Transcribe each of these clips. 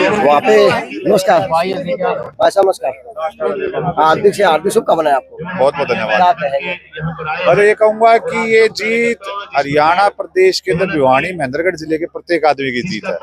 वहाँ पे नमस्कार भाई साहब, नमस्कार। हार्दिक शुभकामनाएं आपको। बहुत बहुत धन्यवाद। क्या कहेंगे? और ये कहूंगा कि ये जीत हरियाणा प्रदेश के अंदर भिवानी महेंद्रगढ़ जिले के प्रत्येक आदमी की जीत है।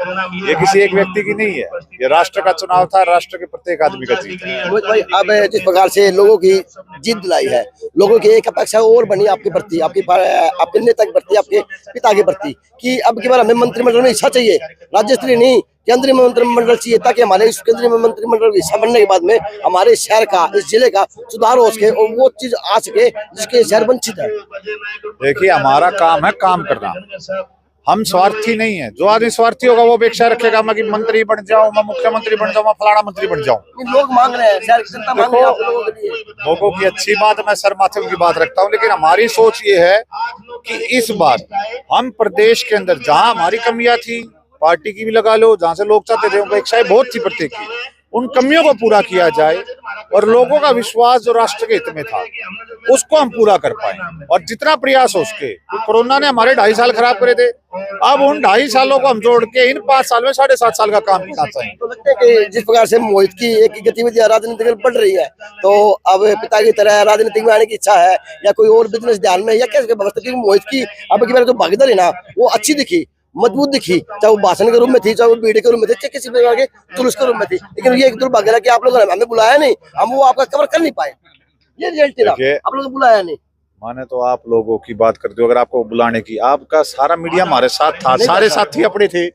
ये किसी एक व्यक्ति की नहीं है, ये राष्ट्र का चुनाव था, राष्ट्र के प्रत्येक आदमी का जीत है। भाई अब जिस प्रकार से लोगों की जीत दिलाई है, लोगों की एक अपेक्षा और बनी आपके प्रति, आपके नेता के प्रति, आपके पिता के प्रति, कि अब की बार हमें मंत्रिमंडल में हिस्सा चाहिए, राज्य स्तरीय नहीं केंद्रीय मंत्रिमंडल चाहिए, ताकि हमारे इस केंद्रीय मंत्रिमंडल का हिस्सा बनने के बाद में हमारे शहर का, इस जिले का सुधार हो सके और वो चीज आ सके जिसके शहर वंचित है। देखिए, हमारा काम है काम करना, हम स्वार्थी नहीं है। जो आदमी स्वार्थी होगा वो अपेक्षा रखेगा मैं कि मंत्री बन जाऊं, मैं मुख्यमंत्री बन जाऊं, मैं फलाना मंत्री बन जाऊं। लोग मांग रहे हैं, शहर की जनता मांग रही है आप लोगों के लिए। लोगों की अच्छी बात, मैं सर माथे की बात रखता हूं, लेकिन हमारी सोच ये है कि इस बार हम प्रदेश के अंदर जहां हमारी कमियां थी, पार्टी की भी लगा लो, जहां से लोग चाहते थे, अपेक्षाएं बहुत थी प्रत्येक की, उन कमियों को पूरा किया जाए और लोगों का विश्वास जो राष्ट्र के हित में था उसको हम पूरा कर पाए, और जितना प्रयास हो उसके। कोरोना ने हमारे 2.5 साल खराब करे थे, अब उन 2.5 सालों को हम जोड़ के इन 5 साल में 7.5 साल का काम करना चाहिए। तो लगता है कि जिस प्रकार से मोहित की एक गतिविधियां राजनीतिक में बढ़ रही है, तो अब पिता की तरह राजनीतिक में आने की इच्छा है या कोई और बिजनेस ध्यान में, या कैसे व्यवस्था की मोहित की अब की बार जो भागीदारी ना वो अच्छी दिखी, मजबूत दिखी, चाहे वो भाषण के रूप में थी, चाहे वो बीडी के रूप में थी, चाहे किसी प्रकार के जुलूस के रूप में थी, लेकिन ये एक दुर्भाग्य है कि आप लोगों ने हमें बुलाया नहीं, हम वो आपका कवर कर नहीं पाए। ये रियलिटी था, आप लोगों ने बुलाया नहीं। माने तो आप लोगों की बात करते हो, अगर आपको बुलाने की, आपका सारा मीडिया हमारे साथ था, सारे साथी अपने थे।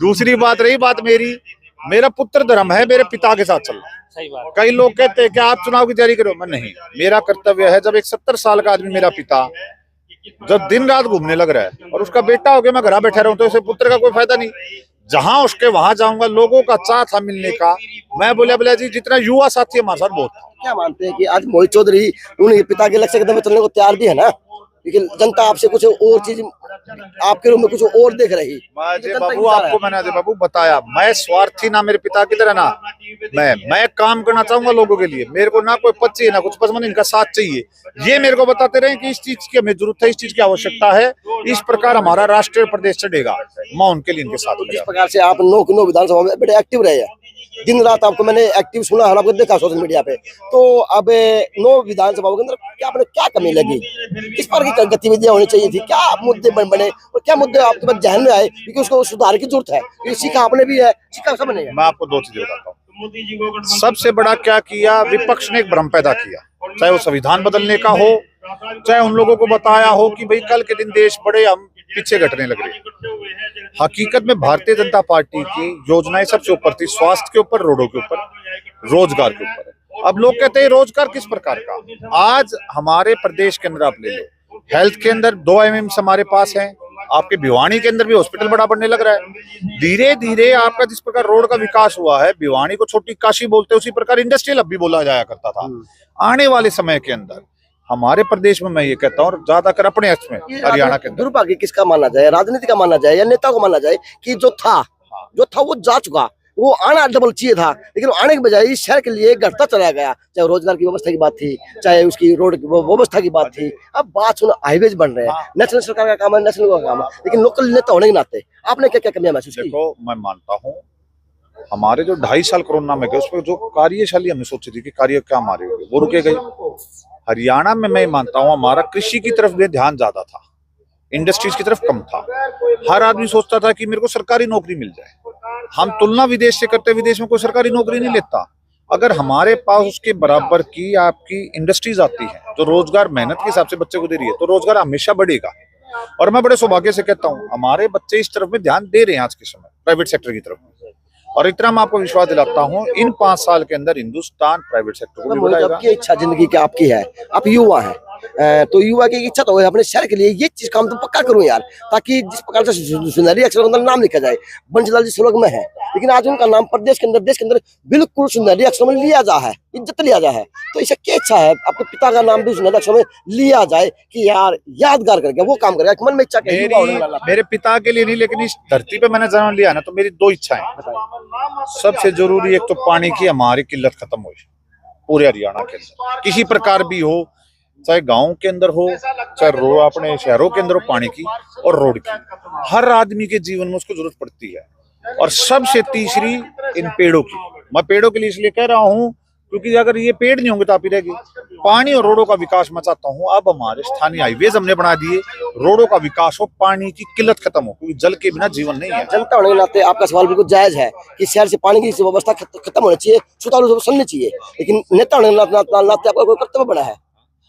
दूसरी बात रही बात मेरा पुत्र धर्म है, मेरे पिता के साथ चलना। कई लोग कहते हैं कि आप चुनाव की तैयारी करो, मैं नहीं, मेरा कर्तव्य है। जब एक 70 साल का आदमी, मेरा पिता, जब दिन रात घूमने लग रहा है और उसका बेटा हो गया मैं घर बैठा रहूं, तो इसे पुत्र का कोई फायदा नहीं। जहां उसके वहां जाऊंगा, लोगों का चाह था मिलने का। मैं बोले जी जितना युवा साथी हमारे साथ बहुत था। क्या मानते हैं कि आज मोहित चौधरी उन पिता के लक्ष्य कदम में चलने को तैयार भी है ना, लेकिन जनता आपसे कुछ और चीज, आपके रूप में कुछ और देख रही। बाबू आपको मैंने बाबू बताया, मैं स्वार्थी ना मेरे पिता की तरह ना, मैं काम करना चाहूंगा लोगों के लिए। मेरे को ना कोई पद चाहिए ना कुछ, बस मैंने इनका साथ चाहिए। ये मेरे को बताते रहे कि इस चीज की हमें जरूरत है, इस चीज की आवश्यकता है, इस प्रकार हमारा राष्ट्रीय प्रदेश चढ़ेगा, मैं उनके लिए इनके साथ। इस प्रकार से आप 9 विधानसभा में बड़े एक्टिव रहे हैं, दिन रात आपको मैंने एक्टिव सुना और आपको देखा सोशल मीडिया पे। तो अब 9 विधानसभाओं के अंदर क्या कमी लगी, किस प्रकार की गतिविधियां होनी चाहिए थी, क्या मुद्दे बने और क्या मुद्दे आपके पास ध्यान में आए, क्योंकि उसको सुधार की जरूरत है। सीखा आपने भी है, सीखा सबने है। मैं आपको 2 चीजें बताता हूँ। सबसे बड़ा क्या किया, विपक्ष ने एक भ्रम पैदा किया, चाहे वो संविधान बदलने का हो, चाहे उन लोगों को बताया हो कि भाई कल के दिन देश बड़े हम पीछे घटने लग रहे। हकीकत में भारतीय जनता पार्टी की योजनाएं सबसे ऊपर थी, स्वास्थ्य के ऊपर, रोडों के ऊपर, रोजगार के ऊपर। अब लोग कहते हैं रोजगार किस प्रकार का, आज हमारे प्रदेश के अंदर आप ले लो, हेल्थ के अंदर 2 एमएमस हमारे पास हैं, आपके भिवानी के अंदर भी हॉस्पिटल बड़ा बनने लग रहा है। धीरे धीरे आपका जिस प्रकार रोड का विकास हुआ है, भिवानी को छोटी काशी बोलते हैं, उसी प्रकार इंडस्ट्रियल हब भी बोला जाया करता था। आने वाले समय के अंदर हमारे प्रदेश में, मैं ये कहता हूँ ज्यादातर अपने में हरियाणा के अंदर, दुर्भाग्य किसका माना जाए, राजनीति का माना जाए या नेता को माना जाए, कि जो था वो जा चुका, वो आना डबल चाहिए था, लेकिन आने के बजाय इस शहर के लिए घटता चला गया। चाहे रोजगार की व्यवस्था की बात थी, चाहे उसकी रोड की व्यवस्था की बात थी, अब बात सुन हाईवेज बन रहे हैं, नेशनल सरकार का काम है, नेशनल का काम है, लेकिन लोकल नेता होने के नाते आपने क्या क्या कमियां महसूस की? देखो, मैं मानता हूँ हमारे जो 2.5 साल कोरोना में गए, उस पर जो कार्यशैली हमने सोची थी कि कार्य क्या हमारे हो गए, वो रुके गए। हरियाणा में मैं मानता हूँ हमारा कृषि की तरफ भी ध्यान ज्यादा था, इंडस्ट्रीज की तरफ कम था। हर आदमी सोचता था कि मेरे को सरकारी नौकरी मिल जाए। हम तुलना विदेश से करते, विदेश में कोई सरकारी नौकरी नहीं लेता। अगर हमारे पास उसके बराबर की आपकी इंडस्ट्रीज आती है जो रोजगार मेहनत के हिसाब से बच्चे को दे रही है, तो रोजगार हमेशा बढ़ेगा। और मैं बड़े सौभाग्य से कहता हूँ हमारे बच्चे इस तरफ में ध्यान दे रहे हैं आज के समय, प्राइवेट सेक्टर की तरफ। और इतना मैं आपको विश्वास दिलाता हूँ, इन 5 साल के अंदर हिंदुस्तान प्राइवेट सेक्टर को भी बढ़ाएगा। आपकी इच्छा जिंदगी की आपकी है, आप युवा है, तो युवा की इच्छा तो है अपने शहर के लिए ये चीज काम तो पक्का करूं यार, ताकि जिस प्रकार से सुंदरी अक्षरों के अंदर नाम लिखा जाए, बंशीलाल जी सुलग में है, लेकिन आज उनका नाम प्रदेश के अंदर, देश के अंदर बिल्कुल सुंदरी अक्षरों में लिया जा है, इज्जत लिया जा है। तो इसे क्या इच्छा है आपके पिता का नाम भी सुंदरी अक्षरों में लिया जाए कि यार यादगार करके वो काम करेगा, मन में इच्छा मेरे पिता के लिए नहीं, लेकिन इस धरती पे मैंने जन्म लिया ना, तो मेरी 2 इच्छाएं। सबसे जरूरी एक तो पानी की हमारी किल्लत खत्म हो पूरे हरियाणा के अंदर, किसी प्रकार भी हो, चाहे गांव के अंदर हो, चाहे अपने शहरों के अंदर हो, पानी की और रोड की। हर आदमी के जीवन में उसको जरूरत पड़ती है। और सबसे तीसरी इन पेड़ों की। मैं पेड़ों के लिए इसलिए कह रहा हूँ क्योंकि अगर ये पेड़ नहीं होंगे तो आप ही रहेगी। पानी और रोडों का विकास मैं चाहता हूँ। अब हमारे स्थानीय हाईवेज हमने बना दिए, रोडों का विकास हो, पानी की किल्लत खत्म हो, क्योंकि जल के बिना जीवन नहीं है। जनता होने के नाते आपका सवाल बिल्कुल जायज है कि शहर से पानी की व्यवस्था खत्म होनी चाहिए, सुचारू रूप से चलनी चाहिए, लेकिन नेता होने के नाते आपका कोई कर्तव्य बड़ा है।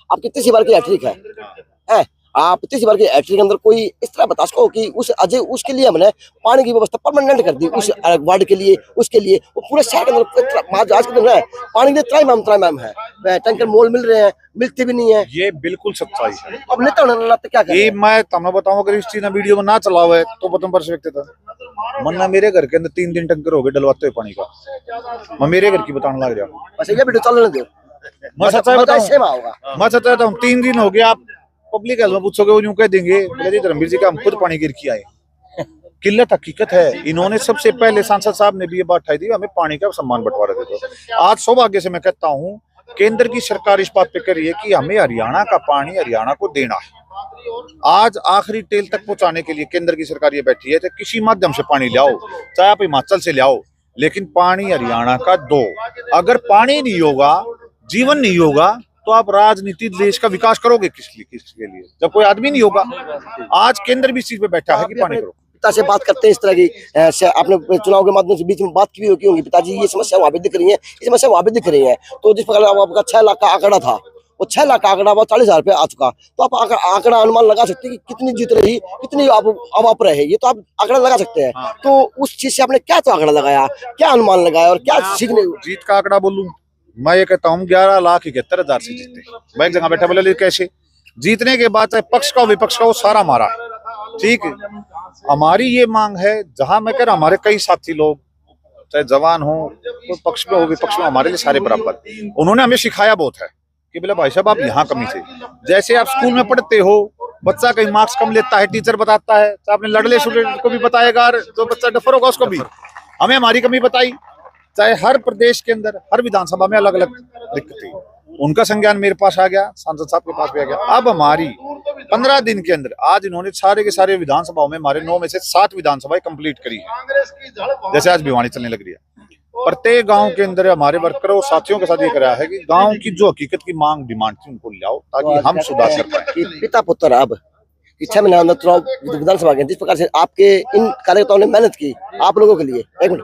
आप कितनी सी बार की हैट्रिक है आप तीसरी बार की हैट्रिक के अंदर कोई इस तरह बता सको कि उसके लिए हमने पानी की व्यवस्था परमानेंट कर दी, उस वार्ड के लिए, उसके लिए वो पूरे शहर के अंदर आज के दिन है पानी के त्राइमाम है, टैंकर मोल मिल रहे हैं, मिलते भी नहीं है। ये बिल्कुल सच्चाई है। अब नेता होने के नाते क्या करें? ये मैं तुम्हें बताऊं, अगर इस चीज वीडियो में ना चला हुआ है तो बतम पर व्यक्ति था मन्ना मेरे घर के अंदर 3 दिन टंकर हो गए डलवाते हुए पानी का। मैं मेरे घर की बताने लग रहा। अच्छा ये वीडियो चलने दो, मैं सच्चाई बताऊं, होगा मैं सच्चाई बताऊं, 3 दिन हो गया। आप पब्लिक हेल्थ में पूछोगे वो यूं कह देंगे बोले जी धर्मवीर जी का हम खुद पानी गिर के आए। किल्लत हकीकत है। इन्होंने सबसे पहले सांसद साहब ने भी ये बात उठाई थी, हमें पानी का सम्मान बंटवारा दे दो। आज सौभाग्य से मैं कहता हूँ केंद्र की सरकार इस बात पे कर रही है कि हमें हरियाणा का पानी हरियाणा को देना है। आज आखिरी टेल तक पहुंचाने के लिए केंद्र की सरकार ये बैठी है कि किसी माध्यम से पानी लाओ, चाहे आप हिमाचल से लाओ, लेकिन पानी हरियाणा का दो। अगर पानी नहीं होगा, जीवन नहीं होगा, तो आप राजनीति देश का विकास करोगे किसके लिए, जब कोई आदमी नहीं होगा। आज केंद्र भी इस चीज पे बैठा है कि पानी करो। पिता से बात करते हैं इस तरह की, आपने चुनाव के माध्यम से बीच में बात की होगी, पिताजी ये समस्या वहां भी दिख रही है, ये समस्या वहां भी दिख रही है। तो जिस प्रकार आपका 6 लाख का आंकड़ा था, वो 6 लाख का आंकड़ा वो 40,000 पे आ चुका, तो आप आंकड़ा अनुमान लगा सकते हैं कि कितनी जीत रही, कितनी अब आप रहे, ये तो आप आंकड़ा लगा सकते हैं। तो उस चीज से आपने क्या तो आंकड़ा लगाया, क्या अनुमान लगाया और क्या सीखने? जीत का आंकड़ा बोलूं मैं ये कहता हूँ 11,71,000 से जीते। मैं एक जगह बैठा बोले कैसे जीतने के बाद चाहे पक्ष का विपक्ष का वो सारा मारा है। ठीक है, हमारी ये मांग है, जहां मैं कह रहा हमारे कई साथी लोग चाहे जवान हो, तो पक्ष में हो विपक्ष में, हमारे लिए सारे बराबर। उन्होंने हमें सिखाया बहुत है कि बोले भाई साहब आप यहाँ कमी थे। जैसे आप स्कूल में पढ़ते हो, बच्चा कहीं मार्क्स कम लेता है, टीचर बताता है, तो आपने लड़ले स्टूडेंट को भी बताएगा, जो बच्चा डफर होगा उसको भी। हमें हमारी कमी बताई, चाहे हर प्रदेश के अंदर हर विधानसभा में अलग अलग दिक्कत थी, उनका संज्ञान मेरे पास आ गया, सांसद साहब के पास भी आ गया। अब हमारी 15 दिन के अंदर आज इन्होंने सारे के सारे विधानसभाओं में हमारे 9 में से 7 विधानसभाएं कंप्लीट करी है। जैसे आज भिवानी चलने लग रही है, प्रत्येक गांव के अंदर हमारे वर्करों साथियों के साथ ये कराया है कि गांव की जो हकीकत की मांग डिमांड थी उनको लाओ ताकि हम सुधार कर पाए। पिता पुत्र अब 6 महीने अंदर चुनाव विधानसभा के, जिस प्रकार से आपके इन कार्यकर्ताओं ने मेहनत की आप लोगों के लिए, एक मिनट,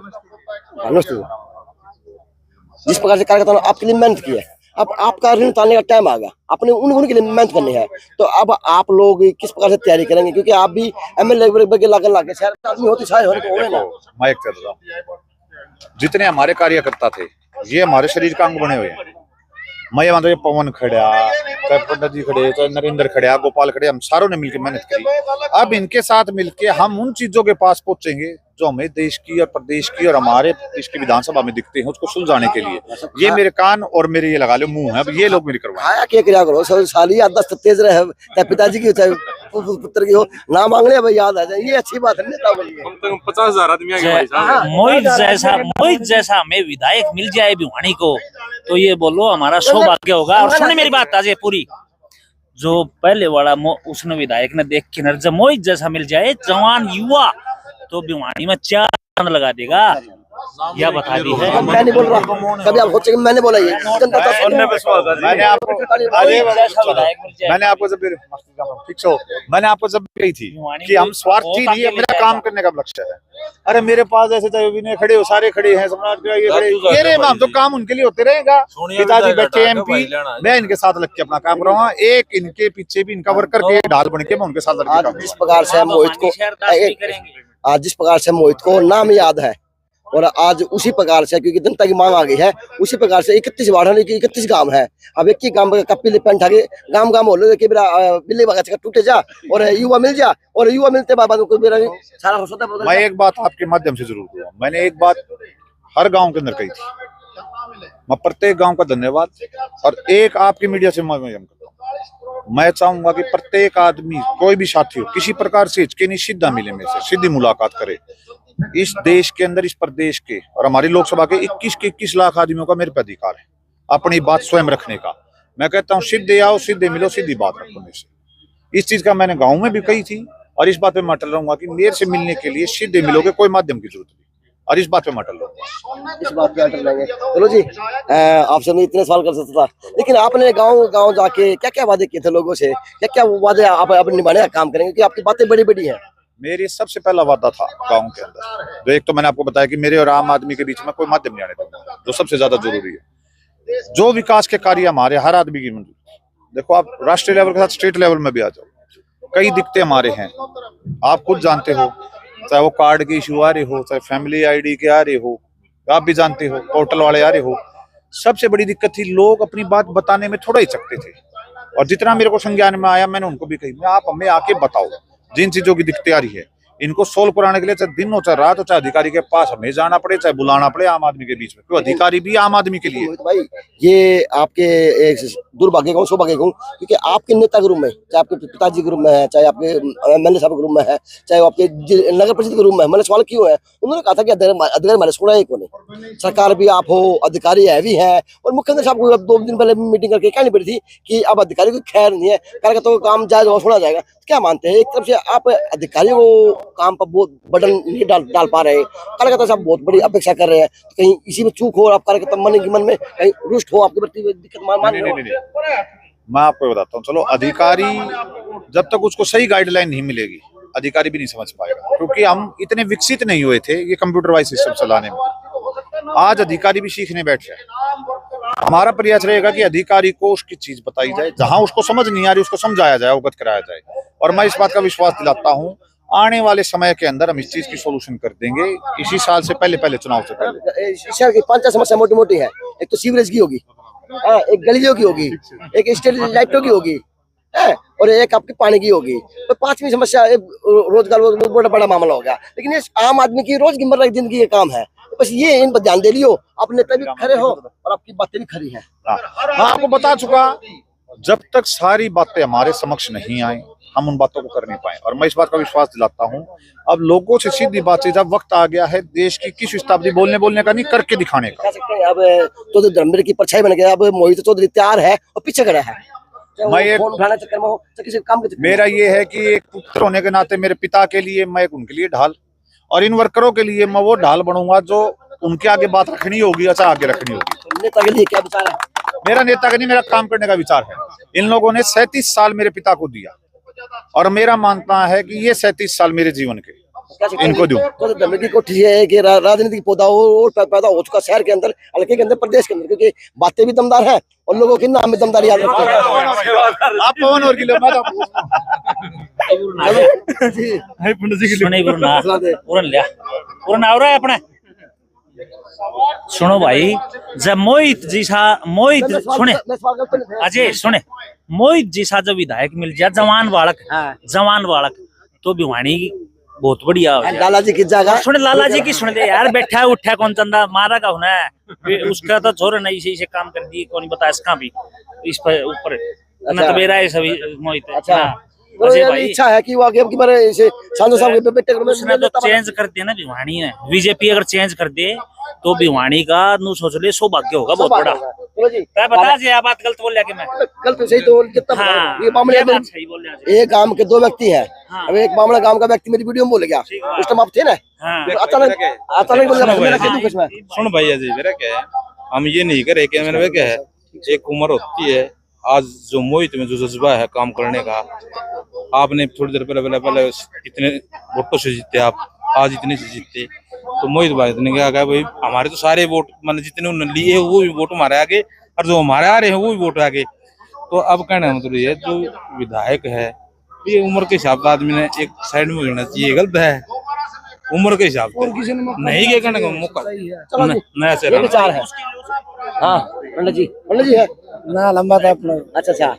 जिस प्रकार से कार्यकर्ताओं ने आपके लिए मेहनत की है, अब आपका ऋण उतारने का टाइम आ गया, आपने उनके लिए मेहनत करनी है। तो अब आप लोग किस प्रकार से तैयारी करेंगे, क्योंकि आप भी एमएलए लागे शहर का आदमी होते शायद मैं एक कर रहा हूँ, जितने हमारे कार्यकर्ता थे ये हमारे शरीर का अंग बने हुए हैं। मैं ये मान रहा हूँ पवन खड़ा, चाहे पंडित जी खड़े, चाहे नरेंद्र खड़े, गोपाल खड़े, हम सारों ने मिलकर मेहनत करी। अब इनके साथ मिलके हम उन चीजों के पास पहुंचेंगे जो हमें देश की और प्रदेश की और हमारे इसकी विधानसभा में दिखते हैं, उसको सुलझाने के लिए। ये मेरे कान और मेरे ये लगा लो मुंह है, अब ये लोग मेरी करवाएं। क्या क्या करो साली आदत तेज रहे, चाहे पिताजी की चाहे पुत्र की हो, ना मांगने भाई याद आ जाए, ये अच्छी बात है। कम से कम 50,000 आदमी मोहित जैसा हमें विधायक मिल जाए भिवानी को, तो ये बोलो हमारा सौभाग्य होगा। और सुने मेरी बात आज पूरी, जो पहले वाला उसने विधायक ने देख के जब मोहित जैसा मिल जाए जवान युवा, तो भिवानी में 4 लगा देगा। यह बता दी है, मैं नहीं बोल रहा, कभी आप सोचेंगे मैंने बोला ये जनता मैंने आपको जब कही थी कि हम स्वार्थी नहीं है, मेरा काम करने का लक्ष्य है। अरे मेरे पास ऐसे चाहे विनय खड़े हो, सारे खड़े हैं, सम्राट ये खड़े, हम तो काम उनके लिए होते रहेगा। पिताजी बैठे एमपी, मैं इनके साथ लग के अपना काम कर रहा हूँ, एक इनके पीछे भी इनका वर्कर के ढाल बन के मैं उनके साथ लग के। जिस प्रकार से मोहित को नाम याद है, और आज उसी प्रकार से क्योंकि जनता की मांग आ गई है, उसी प्रकार से 31 वार्ड है, 31 गांव है। अब एक ही गांव का पीले पेंट आगे गांव बोलो कि बिल्ली बगैचा टूटे जा और युवा मिल जा, और युवा मिलते बाद सारा सोता। मैं एक बात आपके माध्यम से जरूर दूंगा, मैंने एक बात हर गांव के अंदर कही थी, मैं प्रत्येक गांव का धन्यवाद, और एक आपकी मीडिया से मैं चाहूंगा कि प्रत्येक आदमी कोई भी साथी हो किसी प्रकार से हिचके नहीं, सीधा मिले मेरे से, सीधी मुलाकात करे। इस देश के अंदर, इस प्रदेश के और हमारी लोकसभा के 21 के 21 लाख आदमियों का मेरे पे अधिकार है अपनी बात स्वयं रखने का। मैं कहता हूँ सीधे आओ, सीधे मिलो, सीधी बात रखो मेरे से। इस चीज का मैंने गाँव में भी कही थी और इस बात पे मैं अटल रहूंगा कि मेरे से मिलने के लिए सीधे मिलोगे, कोई माध्यम की जरूरत नहीं। और इस बात पे मैं अटल रहूंगा। इस बात पे अटल रहेंगे। चलो जी, आपसे नहीं इतने सवाल कर सकता था, लेकिन आपने गांव गांव जाके क्या क्या वादे किए थे लोगों से, क्या क्या वादे आप निभाने का काम करेंगे, क्योंकि आपकी बातें बड़ी बड़ी हैं। मेरी सबसे पहला वादा था गांव के अंदर, जो एक तो मैंने आपको बताया कि मेरे और आम आदमी के बीच में कोई माध्यम नहीं आने दूंगा, जो सबसे ज्यादा जरूरी है। जो विकास के कार्य हमारे हर आदमी की मंजूर, देखो आप राष्ट्रीय लेवल के साथ स्टेट लेवल में भी आ जाओ, कई दिक्कतें हमारे हैं, आप खुद जानते हो, चाहे वो कार्ड के इशू आ रहे हो, चाहे फैमिली आईडी के आ रहे हो, आप भी जानते हो, पोर्टल वाले आ रहे हो। सबसे बड़ी दिक्कत थी, लोग अपनी बात बताने में थोड़ा हिचकते थे, और जितना मेरे को संज्ञान में आया मैंने उनको भी कही, आप हमें आके बताओ जिन चीजों की दिक्कतें आ रही है, इनको सोल्व कराने के लिए चाहे दिन हो चाहे रात हो, चाहे अधिकारी के पास हमें जाना पड़े, चाहे बुलाना पड़े आम आदमी के बीच में, क्योंकि अधिकारी भी आम आदमी के लिए। मोहित भाई, ये आपके एक दुर्भाग्य कहूँ सौभाग्य कहूँ, क्योंकि आपके नेता के रूप में, चाहे आपके पिताजी के रूप में है, चाहे आपके एमएलए साहब के रूप में है, चाहे आपके नगर परिषद के रूप में है, मैंने सवाल क्यों है, उन्होंने कहा था कि अधिकारी हमारे सुना ही कौन है, सरकार भी आप हो, अधिकारी है भी है, और मुख्यमंत्री साहब को 2 दिन पहले मीटिंग करके कहनी पड़ी थी कि अब अधिकारी को खैर नहीं है, कार्यकर्ताओं का काम जायज और सुना जाएगा। क्या मानते हैं, एक तरफ से आप अधिकारियों को काम पर बहुत बर्डन नहीं डाल पा रहे, कार्यकर्ता साहब बहुत बड़ी अपेक्षा कर रहे हैं, तो कहीं इसी में चूक हो और आप कार्यकर्ता मन में कहीं रुष्ट हो, आपके प्रति दिक्कत मान रहे हो? मैं आपको बताता हूँ, चलो अधिकारी जब तक उसको सही गाइडलाइन नहीं मिलेगी, अधिकारी भी नहीं समझ पाएगा, क्योंकि हम इतने विकसित नहीं हुए थे ये कंप्यूटर वाइज सिस्टम चलाने में। आज अधिकारी भी सीखने बैठ रहे हैं। हमारा प्रयास रहेगा कि अधिकारी को उसकी चीज बताई जाए, जहां उसको समझ नहीं आ रही उसको समझाया जाए, अवगत कराया जाए, और मैं इस बात का विश्वास दिलाता हूँ आने वाले समय के अंदर हम इस चीज की सोल्यूशन कर देंगे, इसी साल से पहले चुनाव से पहले। शहर की 5 समस्या मोटी मोटी है, एक तो सीवरेज की होगी, एक गलियों की होगी, एक स्ट्रीट लाइटों की होगी, और एक आपकी पानी की होगी, तो 5वीं समस्या रोजगार बड़ा मामला हो गया। लेकिन ये आम आदमी की रोजमर्रा की जिंदगी का काम है, बस ये इन पर ध्यान दे लियो, आप नेता भी खड़े हो और आपकी बातें भी खरी हैं। मैं आपको बता चुका, जब तक सारी बातें हमारे समक्ष नहीं आए हम उन बातों को कर नहीं पाए, और मैं इस बात का विश्वास दिलाता हूँ अब लोगों से सीधी बात है, जब वक्त आ गया है देश की किस शताब्दी बोलने का नहीं, करके दिखाने का। अब तो धर्मवीर की परछाई बन गया, अब मोहित चौधरी तैयार है और पीछे खड़ा है, मैं एक चक्कर में हो किसी काम के मेरा ये है कि एक पुत्र होने के नाते मेरे पिता के लिए मैं एक उनके लिए ढाल, और इन वर्करों के लिए मैं वो ढाल बनूंगा जो उनके आगे बात रखनी होगी, अच्छा आगे रखनी होगी। नेता के लिए क्या विचार है? मेरा नेता का नहीं, मेरा काम करने का विचार है। इन लोगों ने 37 साल मेरे पिता को दिया, और मेरा मानना है कि ये 37 साल मेरे जीवन के इनको दूं। तो धर्मवीर की कोशिश है कि राजनीतिक पौधा और पैदा हो चुका शहर के अंदर, हल्के के अंदर, प्रदेश के अंदर, क्योंकि बातें भी दमदार है और लोगों के नाम में दमदारी याद रखते हैं। आप कौन और किलो मैं सुनो भाई, जब मोहित सुने अजय सुने, मोहित जैसा जो विधायक मिल जाए, जवान बालक तो भिवानी बहुत बढ़िया हो जाए। लाला जी की जगह सुने, लाला जी की सुन ले यार, बैठा उठा कौन चंदा मारा का होना है, उसका तो छोर नहीं से काम कर दिए, कौन बता इसका भी इस पर ऊपर तो मेरा है सभी मोहित। अच्छा, भाई इच्छा है कि वो आगे की बार इसे सांसद साहब के बेटे उसने तो चेंज कर दिया ना भिवानी ने, बीजेपी अगर चेंज कर दे तो भिवानी का नू सोच ले सौभाग्य होगा बहुत बड़ा। बता जी, आप बात गलत बोल लिया कि मैं गलत सही तो कितना ये मामले में सही बोल लिया। एक गांव के 2 व्यक्ति हैं, अब एक मामला गांव का व्यक्ति मेरी वीडियो में बोल गया, उस टाइम आप थे ना, अचानक बोल गया। सुन भैया जी, मेरा क्या है, हम ये नहीं करे कि मैंने क्या है, एक उम्र होती है, आज जो मोहित में जो जज्बा है काम करने का, आपने थोड़ी देर पहले इतने वोटों से जीते, आप आज इतने से जीते, तो मोहित भाई ने क्या कहा, भाई हमारे तो सारे वोट मतलब जितने उन्होंने लिए है वो भी वोट हमारे आगे, और जो हमारे आ रहे हैं वो भी वोट आगे। तो अब कहना मतलब ये जो विधायक है ये उम्र के हिसाब से आदमी ने एक साइड में होना चाहिए, गलत है उम्र के हिसाब से नहीं के कहने का मौका नया से विचार है। हाँ पंडित जी है ना लंबा था अपना। अच्छा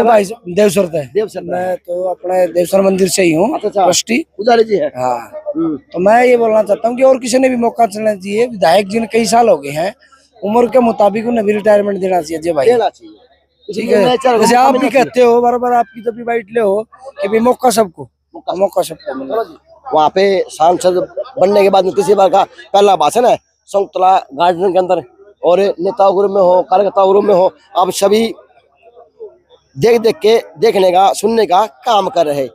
भाई देवसर थे, मैं तो अपने देवसर मंदिर से ही हूँ, ट्रस्टी पुजारी जी है। हाँ, तो मैं ये बोलना चाहता हूँ कि और किसी ने भी मौका चलना चाहिए। विधायक जी ने कई साल हो गए हैं, उम्र के मुताबिक उन्हें भी रिटायरमेंट देना चाहिए भाई। ठीक है, जैसे आप भी कहते हो बार आपकी तो भी बाइट ले हो कि भाई मौका सबको मिले। वहाँ पे सांसद बनने के बाद में तीसरी बार का पहला भाषण है संतला गार्डन के अंदर, और नेता ग्रुप में हो, कार्यकर्ता ग्रुप में हो, आप सभी देख के देखने का सुनने का काम कर रहे।